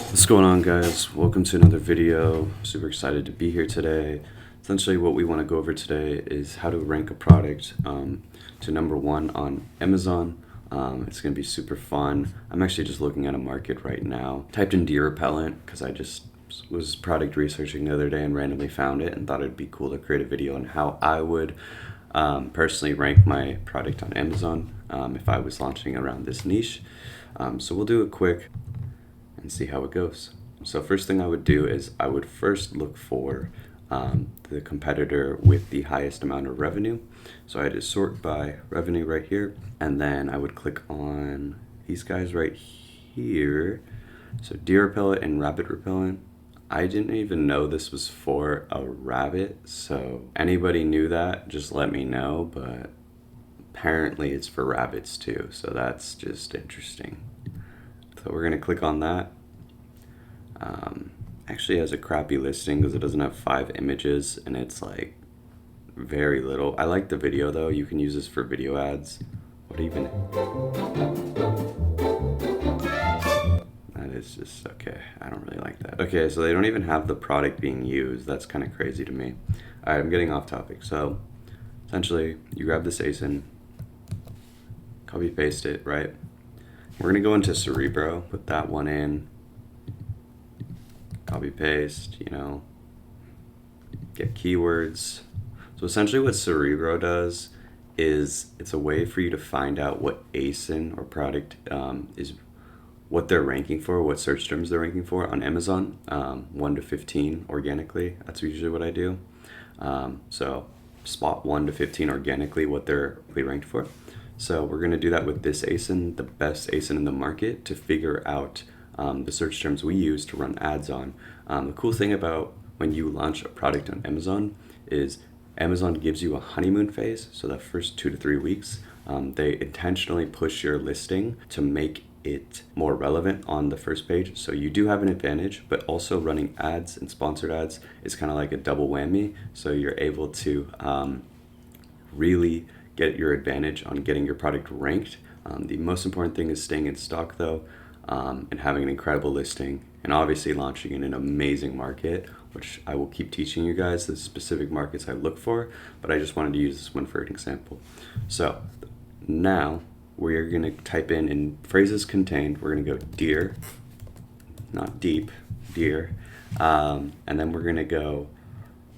What's going on, guys? Welcome to another video. Super excited to be here today. Essentially what we want to go over today is how to rank a product to number one on Amazon. It's going to be super fun. I'm actually just looking at a market right now. Typed in deer repellent because I just was product researching the other day and randomly found it and thought it'd be cool to create a video on how I would personally rank my product on Amazon if I was launching around this niche. So we'll do it quick and see how it goes. So first thing I would do is I would first look for the competitor with the highest amount of revenue. So I just sort by revenue right here, and then I would click on these guys right here. So deer repellent and rabbit repellent. I didn't even know this was for a rabbit, so anybody knew that, just let me know, but apparently it's for rabbits too, so that's just interesting. So we're gonna click on that. Actually has a crappy listing because it doesn't have 5 images and it's like very little. I like the video though. You can use this for video ads. What even? That is just okay. I don't really like that. Okay, so they don't even have the product being used. That's kind of crazy to me. All right, I'm getting off topic. So essentially, you grab this ASIN, copy paste it, right? We're gonna go into Cerebro, put that one in, copy paste, get keywords. So essentially what Cerebro does is it's a way for you to find out what ASIN or product is, what they're ranking for, what search terms they're ranking for on Amazon, 1 to 15 organically. That's usually what I do. So spot 1 to 15 organically what they're ranked for. So we're going to do that with this ASIN, the best ASIN in the market, to figure out the search terms we use to run ads on. The cool thing about when you launch a product on Amazon is Amazon gives you a honeymoon phase. So the first 2 to 3 weeks, they intentionally push your listing to make it more relevant on the first page. So you do have an advantage, but also running ads and sponsored ads is kind of like a double whammy. So you're able to really get your advantage on getting your product ranked. The most important thing is staying in stock though, and having an incredible listing, and obviously launching in an amazing market, which I will keep teaching you guys the specific markets I look for, but I just wanted to use this one for an example. So now we're going to type in phrases contained, we're going to go deer, not deep, deer, and then we're going to go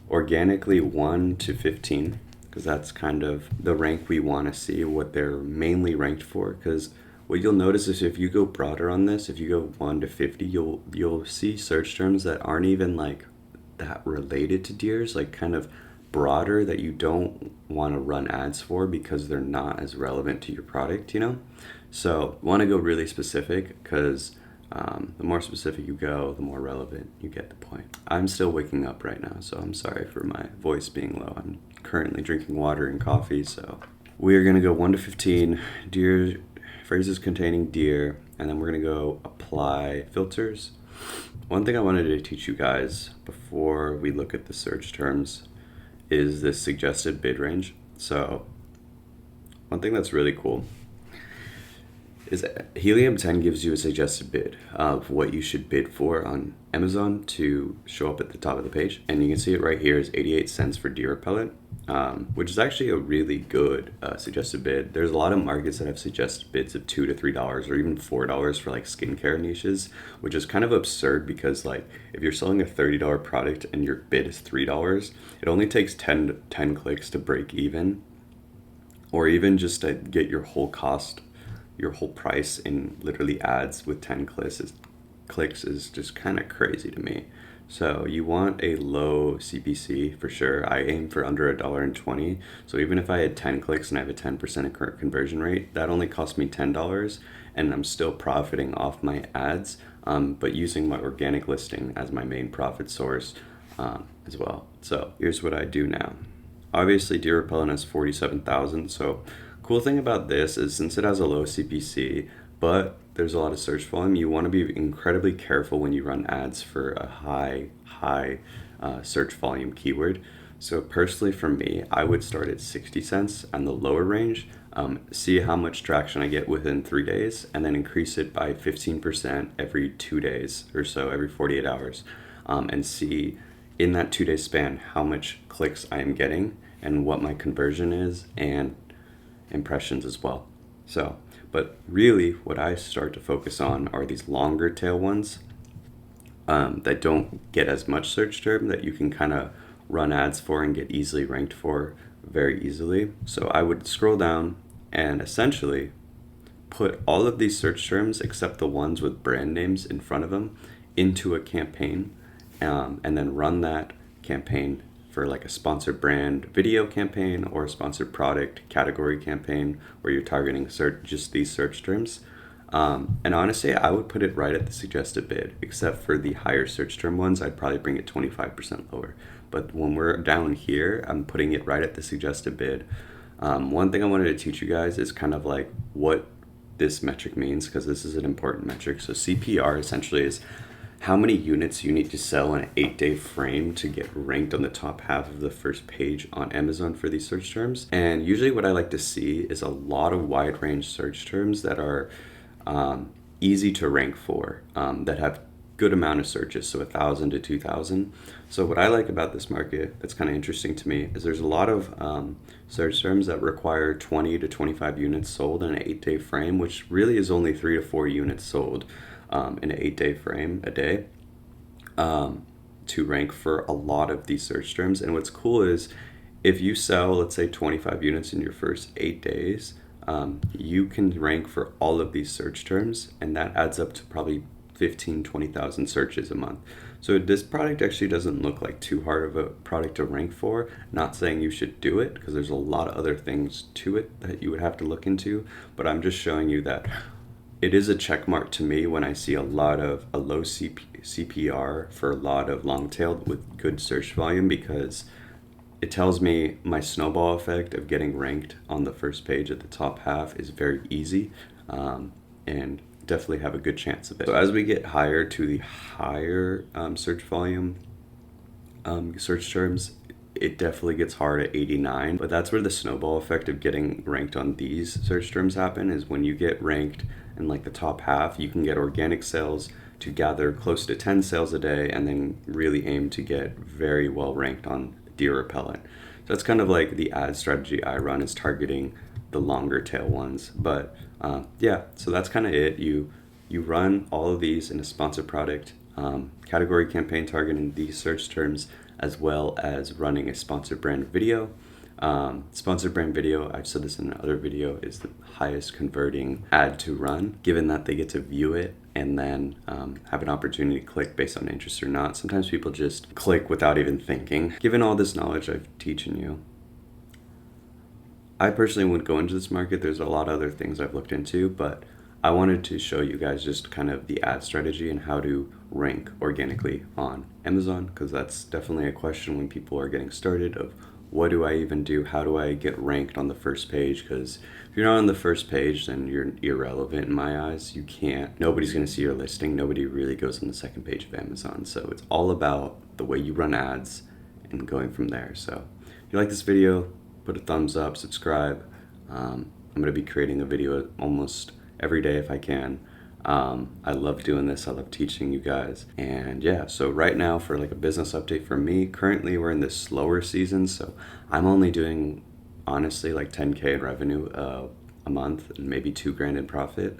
organically 1 to 15, because that's kind of the rank we want to see, what they're mainly ranked for. Because what you'll notice is if you go broader on this, if you go 1 to 50, you'll see search terms that aren't even like that related to deers, like kind of broader, that you don't want to run ads for because they're not as relevant to your product, So you want to go really specific, because the more specific you go, the more relevant you get the point. I'm still waking up right now, so I'm sorry for my voice being low. I'm currently drinking water and coffee, so we are going to go 1 to 15, deer, phrases containing deer, and then we're going to go apply filters. One thing I wanted to teach you guys before we look at the search terms is this suggested bid range. So one thing that's really cool is Helium 10 gives you a suggested bid of what you should bid for on Amazon to show up at the top of the page. And you can see it right here is 88 cents for deer repellent, which is actually a really good suggested bid. There's a lot of markets that have suggested bids of $2 to $3 or even $4 for like skincare niches, which is kind of absurd because like if you're selling a $30 product and your bid is $3, it only takes 10 clicks to break even, or even just to get your whole price in literally ads with 10 clicks is just kind of crazy to me. So you want a low CPC for sure. I aim for under $1.20. So even if I had 10 clicks and I have a 10% conversion rate, that only cost me $10, and I'm still profiting off my ads, but using my organic listing as my main profit source as well. So here's what I do now. Obviously deer repellent has 47,000. So cool thing about this is since it has a low CPC, but there's a lot of search volume, you want to be incredibly careful when you run ads for a high search volume keyword. So personally for me, I would start at 60 cents on the lower range. see how much traction I get within 3 days, and then increase it by 15% every 2 days or so, every 48 hours, and see in that 2 day span how much clicks I am getting and what my conversion is and impressions as well. So, but really, what I start to focus on are these longer tail ones that don't get as much search term that you can kind of run ads for and get easily ranked for very easily. So I would scroll down and essentially put all of these search terms except the ones with brand names in front of them into a campaign, and then run that campaign for like a sponsored brand video campaign or a sponsored product category campaign where you're targeting just these search terms. And honestly, I would put it right at the suggested bid, except for the higher search term ones, I'd probably bring it 25% lower. But when we're down here, I'm putting it right at the suggested bid. One thing I wanted to teach you guys is kind of like what this metric means, because this is an important metric. So CPR essentially is how many units you need to sell in an 8-day frame to get ranked on the top half of the first page on Amazon for these search terms. And usually what I like to see is a lot of wide range search terms that are easy to rank for, that have good amount of searches, so 1,000 to 2,000. So what I like about this market that's kind of interesting to me is there's a lot of search terms that require 20 to 25 units sold in an 8-day frame, which really is only 3 to 4 units sold in an 8-day frame a day, to rank for a lot of these search terms. And what's cool is if you sell, let's say 25 units in your first 8 days, you can rank for all of these search terms, and that adds up to probably 15, 20,000 searches a month. So this product actually doesn't look like too hard of a product to rank for. Not saying you should do it, because there's a lot of other things to it that you would have to look into, but I'm just showing you that it is a check mark to me when I see a low CPR for a lot of long tailed with good search volume, because it tells me my snowball effect of getting ranked on the first page at the top half is very easy, and definitely have a good chance of it. So as we get higher to the higher search volume search terms, it definitely gets hard at 89, but that's where the snowball effect of getting ranked on these search terms happen, is when you get ranked in like the top half, you can get organic sales to gather close to 10 sales a day, and then really aim to get very well ranked on deer repellent. So that's kind of like the ad strategy I run, is targeting the longer tail ones. But yeah, so that's kind of it. You run all of these in a sponsored product category campaign targeting these search terms, as well as running a sponsored brand video. Sponsored brand video, I've said this in another video, is the highest converting ad to run, given that they get to view it and then have an opportunity to click based on interest or not. Sometimes people just click without even thinking. Given all this knowledge I've teaching you, I personally wouldn't go into this market. There's a lot of other things I've looked into, but I wanted to show you guys just kind of the ad strategy and how to rank organically on Amazon, because that's definitely a question when people are getting started of what do I even do? How do I get ranked on the first page? Because if you're not on the first page, then you're irrelevant in my eyes. Nobody's going to see your listing. Nobody really goes on the second page of Amazon. So it's all about the way you run ads and going from there. So if you like this video, put a thumbs up, subscribe. I'm going to be creating a video almost every day if I can. I love doing this. I love teaching you guys. And yeah, so right now for like a business update for me, currently we're in this slower season. So I'm only doing honestly like 10K in revenue a month and maybe $2,000 in profit.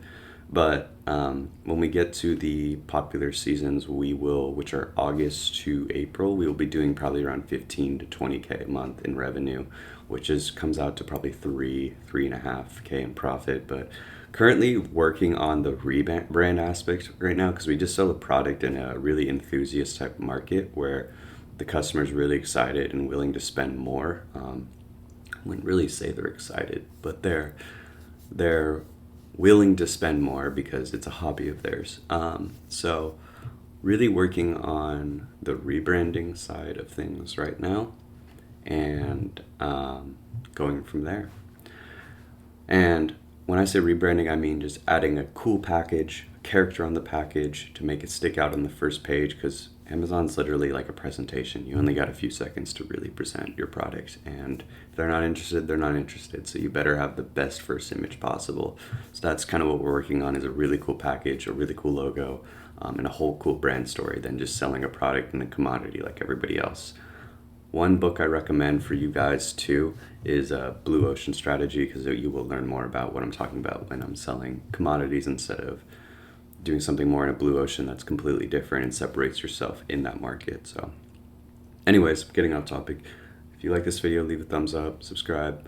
But when we get to the popular seasons, which are August to April, we will be doing probably around 15 to 20K a month in revenue, which comes out to probably 3.5K in profit. But currently working on the rebrand aspect right now, because we just sell a product in a really enthusiast type market where the customer's really excited and willing to spend more. I wouldn't really say they're excited, but they're willing to spend more because it's a hobby of theirs. So really working on the rebranding side of things right now, and going from there. And when I say rebranding, I mean just adding a cool package, character on the package to make it stick out on the first page, because Amazon's literally like a presentation. You only got a few seconds to really present your product, and if they're not interested, they're not interested. So you better have the best first image possible. So that's kind of what we're working on, is a really cool package, a really cool logo, and a whole cool brand story than just selling a product and a commodity like everybody else. One book I recommend for you guys too is Blue Ocean Strategy, because you will learn more about what I'm talking about when I'm selling commodities instead of doing something more in a blue ocean that's completely different and separates yourself in that market. So anyways, getting off topic. If you like this video, leave a thumbs up, subscribe.